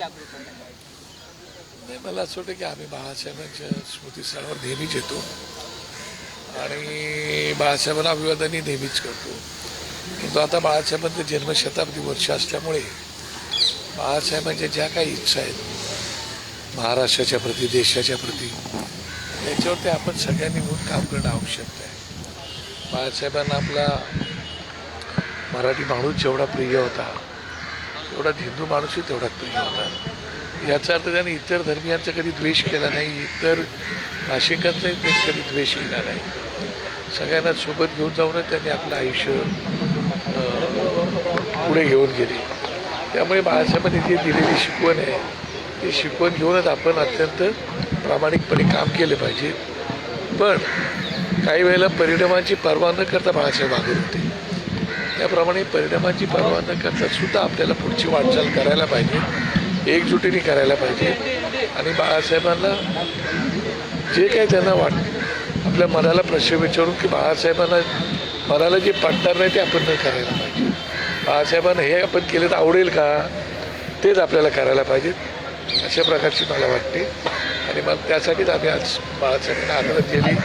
नाही, मला असं वाटतं की आम्ही बाळासाहेबांच्या स्मृतीस्थळावर नेहमीच येतो आणि बाळासाहेबांना अभिवादनही नेहमीच करतो. परंतु आता बाळासाहेबांचं जन्मशताब्दी वर्ष असल्यामुळे बाळासाहेबांच्या ज्या काही इच्छा आहेत महाराष्ट्राच्या प्रती, देशाच्या प्रती, त्याच्यावरती आपण सगळ्यांनी मिळून काम करणं आवश्यक आहे. बाळासाहेबांना आपला मराठी माणूस जेवढा प्रिय होता तेवढा हिंदू माणूसही तेवढा प्रिय होता. याचा अर्थ त्याने इतर धर्मियांचा कधी द्वेष केला नाही, इतर भाषिकांचाही कधी द्वेष केला नाही. सगळ्यांना सोबत घेऊन जाऊनच त्यांनी आपलं आयुष्य पुढे घेऊन गेले. त्यामुळे बाळासाहेबांनी जी दिलेली शिकवण आहे ती शिकवण घेऊनच आपण अत्यंत प्रामाणिकपणे काम केले पाहिजे. पण काही वेळेला परिणामांची पर्वा न करता बाळासाहेब वागत होते. त्याप्रमाणे परिणामांची पर्वा न करता सुद्धा आपल्याला पुढची वाटचाल करायला पाहिजे, एकजुटीने करायला पाहिजे. आणि बाळासाहेबांना जे काही त्यांना आपल्या मनाला प्रश्न विचारून की बाळासाहेबांना मनाला जे पटणार नाही ते आपण न करायला पाहिजे. बाळासाहेबांना हे आपण केलं तर आवडेल का, तेच आपल्याला करायला पाहिजे, अशा प्रकारची मला वाटते. आणि मग त्यासाठीच आम्ही आज बाळासाहेबांना आदरांजली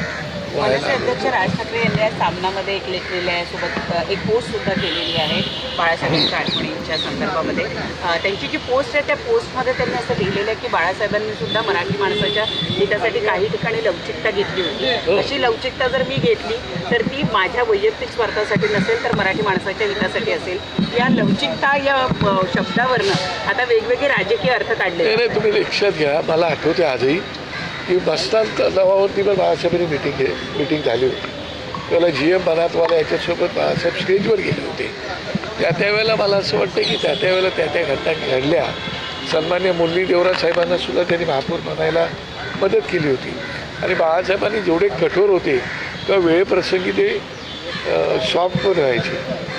काँग्रेस अध्यक्ष राज ठाकरे यांनी आज सामनामध्ये एक लिहिलेल्या सोबत एक पोस्ट सुद्धा केलेली आहे बाळासाहेबांच्या आठवणींच्या संदर्भामध्ये. त्यांची जी पोस्ट आहे त्या पोस्टमध्ये त्यांनी असं लिहिलेलं आहे की बाळासाहेबांनी सुद्धा मराठी माणसाच्या हितासाठी काही ठिकाणी लवचिकता घेतली होती. अशी लवचिकता जर मी घेतली तर ती माझ्या वैयक्तिक स्वार्थासाठी नसेल तर मराठी माणसाच्या हितासाठी असेल. या लवचिकता या शब्दावरनं आता वेगवेगळे राजकीय अर्थ काढले. नाही, तुम्ही लक्षात घ्या, मला आठवते आजही की बसताना तलावावरती पण बाळासाहेबांनी मिटिंग झाली होती. त्याला GM बनातवाला याच्यासोबत बाळासाहेब स्टेजवर गेले होते. त्यावेळेला मला असं वाटतं की त्यावेळेला त्या घटना घडल्या. सन्मान्य मुरली देवरा साहेबांना सुद्धा त्यांनी महापौर बनायला मदत केली होती. आणि बाळासाहेबांनी जेवढे कठोर होते तेव्हा वेळेप्रसंगी ते सॉफ्ट पण व्हायचे.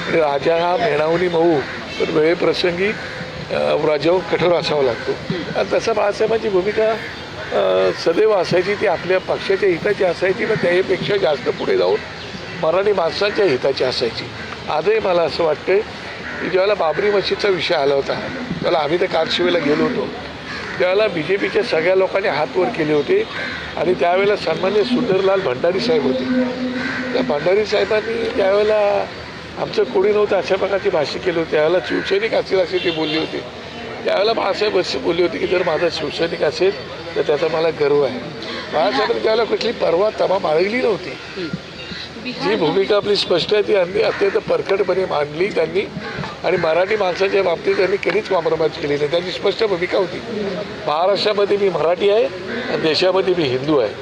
आणि राजा हा मेणावणी मऊ, तर वेळेप्रसंगी राजावर कठोर असावा लागतो. आणि तसं बाळासाहेबांची भूमिका सदैव असायची, ती आपल्या पक्षाच्या हिताची असायची, पण त्यापेक्षा जास्त पुढे जाऊन मराठी माणसांच्या हिताची असायची. आजही मला असं वाटतं की ज्यावेळेला बाबरी मशीदचा विषय आला होता त्यावेळेला आम्ही तर कारशिवेला गेलो होतो, त्यावेळेला BJPच्या सगळ्या लोकांनी हात वर केले होते. आणि त्यावेळेला सन्मान्य सुंदरलाल भंडारी साहेब होते. त्या भंडारी साहेबांनी त्यावेळेला आमचं कोणी नव्हतं अशा प्रकारची भाषा केली होती. त्यावेळेला शिवसैनिक असेल असे ते बोलले होते. त्यावेळेला बाळासाहेब असे बोलले होते की जर माझा शिवसैनिक असेल तर त्याचा मला गर्व आहे. बाळासाहेबांनी त्यावेळेला कुठली परवा तमा बाळगली नव्हती. जी भूमिका आपली स्पष्ट आहे ती अत्यंत परखडपणे मांडली त्यांनी. आणि मराठी माणसाच्या बाबतीत त्यांनी कधीच कॉम्प्रोमाइज केली नाही. त्यांची स्पष्ट भूमिका होती, महाराष्ट्रामध्ये मी मराठी आहे आणि देशामध्ये मी हिंदू आहे.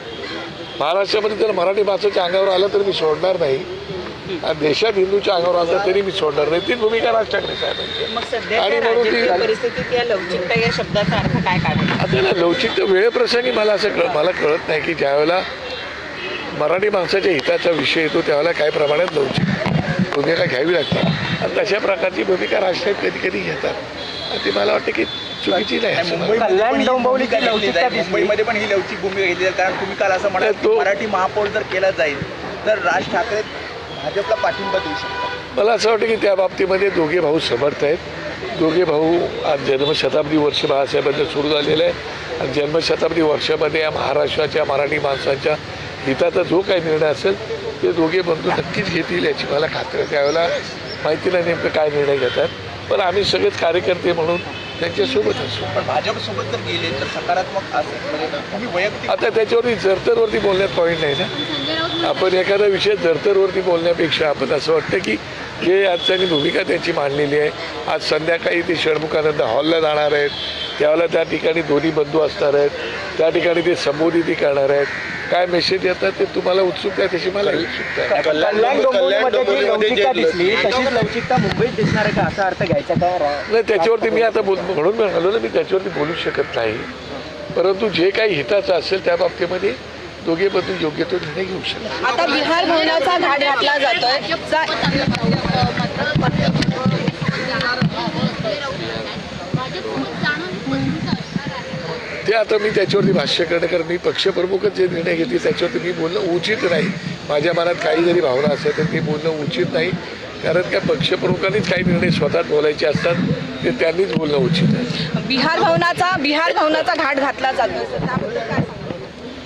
महाराष्ट्रामध्ये जर मराठी माणसाच्या अंगावर आलं तर मी सोडणार नाही, आणि देशात हिंदूच्या अंगावर आलं तरी मी सोडणार नाही. तीच भूमिका राज ठाकरे साहेबांची. आणि म्हणून ती परिस्थितीत या लवचिकता या शब्दाचा अर्थ काय काढायचा? आता लवचिकता वेळेप्रसंगी मला कळत नाही की ज्यावेळेला मराठी माणसाच्या हिताचा विषय येतो त्यावेळेला काही प्रमाणात लवचिक भूमिका घ्यावी लागते. आणि तशा प्रकारची भूमिका राजसाहेब कधी कधी घेतात. आणि ती मला वाटतं की चुकीची नाही. मुंबईमध्ये पण ही लवचिक भूमिका घेतली जाईल, कारण तुम्ही काल असं म्हणाल मराठी महापौर जर केला जाईल तर राज ठाकरे भाजपला पाठिंबा देऊ शकतात. मला असं वाटतं की त्या बाबतीमध्ये दोघे भाऊ समर्थ आहेत. दोघे भाऊ आज जन्मशताब्दी वर्ष बाळासाहेबांचं सुरू झालेलं आहे. आणि जन्मशताब्दी वर्षामध्ये या महाराष्ट्राच्या मराठी माणसांच्या हिताचा जो काही निर्णय असेल ते दोघे बंधू नक्कीच घेतील याची मला खात्री आहे. त्यावेळेला माहिती नाही नेमकं काय निर्णय घेतात, पण आम्ही सगळेच कार्यकर्ते म्हणून त्यांच्यासोबत असू. पण भाजपसोबत जर गेले तर सकारात्मक असेल, म्हणजे तुम्ही वैयक्तिक आता त्याच्यावरती जरतरवरती बोलण्यात पॉईंट नाही ना. आपण एखादा विषय जरतरवरती बोलण्यापेक्षा आपण असं वाटतं की जे आज त्यांनी भूमिका त्यांची मांडलेली आहे. आज संध्याकाळी ते षण्मुखानंद हॉलला जाणार आहेत, त्यावेळेला त्या ठिकाणी दोन्ही बंधू असणार आहेत, त्या ठिकाणी ते संबोधित करणार आहेत. काय मेसेज येतात ते तुम्हाला उत्सुकता आहे तशी मला उत्सुकता आहे. लवचिकता मुंबईत दिसणार आहे का असा अर्थ घ्यायचा का? नाही, त्याच्यावरती मी आता म्हणून म्हणालो ना, मी त्याच्यावरती बोलू शकत नाही. परंतु जे काही हिताचं असेल त्या बाबतीमध्ये दोघे बंधू योग्य तो निर्णय घेऊ शकतात. आता बिहार भवनाचा घाट घातला जातोय. ते आता मी त्याच्यावरती भाष्य करणं, कारण मी पक्षप्रमुखच जे निर्णय घेतले त्याच्यावरती मी बोलणं उचित नाही. माझ्या मनात काही जरी भावना असेल तर ते बोलणं उचित नाही. कारण त्या पक्षप्रमुखांनीच काही निर्णय स्वतः बोलायचे असतात ते त्यांनीच बोलणं उचित आहे. बिहार भवनाचा घाट घातला जातो त्याबद्दल काय सांगाल?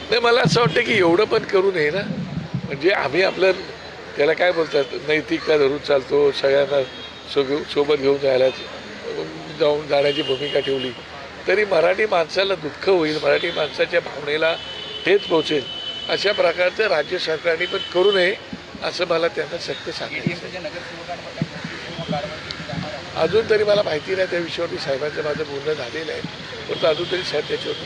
नाही, मला असं वाटतं की एवढं पण करू नये ना. म्हणजे आम्ही आपलं त्याला काय बोलतात नैतिकता धरून चालतो, सगळ्यांना सोबत घेऊन जाण्याची भूमिका ठेवली तरी मराठी माणसाला दुःख होईल, मराठी माणसाच्या भावनेला ठेच पोहोचेल अशा प्रकारचं राज्य सरकारने पण करू नये असं मला त्यांना सत्य सांगायचं. अजून तरी मला माहिती नाही त्या विषयावरती साहेबांचं माझं बोलणं झालेलं आहे, परंतु अजून तरी साहेब त्याच्यावरती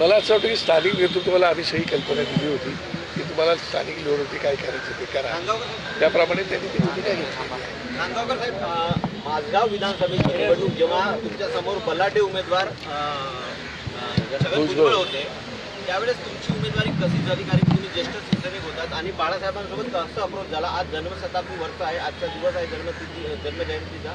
मला असं वाटतं की स्थानिक नेतृत्वाला आम्ही सही कल्पना दिली होती की तुम्हाला स्थानिक निवडणुकी काय करायचं ते करा, त्याप्रमाणे त्यांनी ती भूमिका घेतली. नांदगावकर साहेब, माझगाव विधानसभेची निवडणूक जेव्हा तुमच्या समोर बलाढ्य उमेदवार भुजबळ होते त्यावेळेस तुमची उमेदवारी कशी झाली? कारण तुम्ही ज्येष्ठ शिवसैनिक होतात आणि बाळासाहेबांसोबत कसं अप्रोच झाला? आज जन्मशताब्दी वर्ष आहे, आजचा दिवस आहे जन्मजयंतीचा.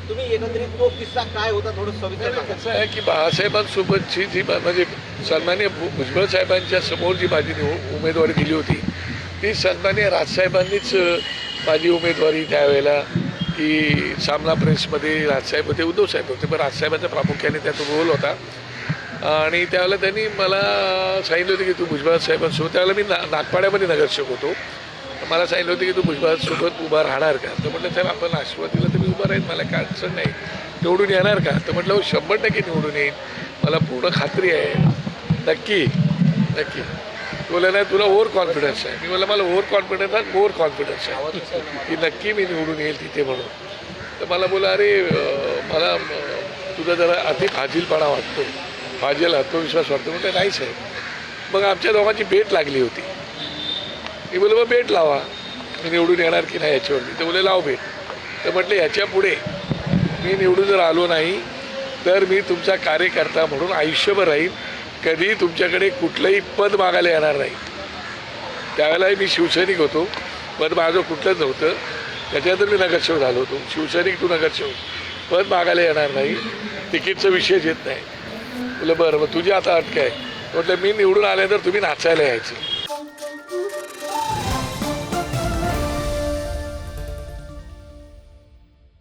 तुम्ही एकंदरीत तो किस्सा काय होता थोडं सविस्तर सांगा. कसं आहे की बाळासाहेबांसोबतची जी म्हणजे सन्मान्य भुजबळ साहेबांच्या समोर जी माझी उमेदवारी दिली होती ती सन्मान्य राजसाहेबांनीच माझी उमेदवारी त्यावेळेला की सामना प्रेसमध्ये राजसाहेब होते, उद्धव साहेब होते, पण राजसाहेबांचा प्रामुख्याने त्याचा रोल होता आणि त्यावेळेला त्यांनी मला सांगितलं होतं की तू भुजबळ साहेबांसोबत, त्यावेळेला मी नागपाड्यामध्ये नगरसेवक होतो, मला सांगितलं होतं की तू भुजबळासोबत उभा राहणार का? तर म्हटलं साहेब आपण आशीर्वाद दिला तर मी उभा राहील, मला काय अडचण नाही. निवडून येणार का? तर म्हटलं 100% निवडून येईल, मला पूर्ण खात्री आहे. नक्की नक्की. बोला नाही तुला ओव्हर कॉन्फिडन्स आहे. मी बोला मला ओव्हर कॉन्फिडन्स आहे, ओव्हर कॉन्फिडन्स आहे की नक्की मी निवडून येईल तिथे म्हणून. तर मला बोला अरे मला तुझा जरा अति फाजीलपणा वाटतो, फाजील आत्मविश्वास वाटतो. म्हटलं नाही साहेब. मग आमच्या दोघांची भेट लागली होती. मी बोललो मग भेट लावा, मी निवडून येणार की नाही याच्यावरती. तर बोले लाव भेट. तर म्हटलं याच्या पुढे मी निवडून जर आलो नाही तर मी तुमचा कार्यकर्ता म्हणून आयुष्यभर राहील, कधी तुमच्याकडे कुठलंही पद मागायला येणार नाही. त्यावेळेलाही मी शिवसैनिक होतो, पद माझं कुठलंच नव्हतं, त्याच्यानंतर मी नगरसेवक झालो होतो. शिवसैनिक टू नगरसेवक, पद मागायला येणार नाही, तिकीटचा विषयच येत नाही. बोलं बरं मग तुझी आता अटक आहे. म्हटलं मी निवडून आल्यानंतर तुम्ही नाचायला यायचं.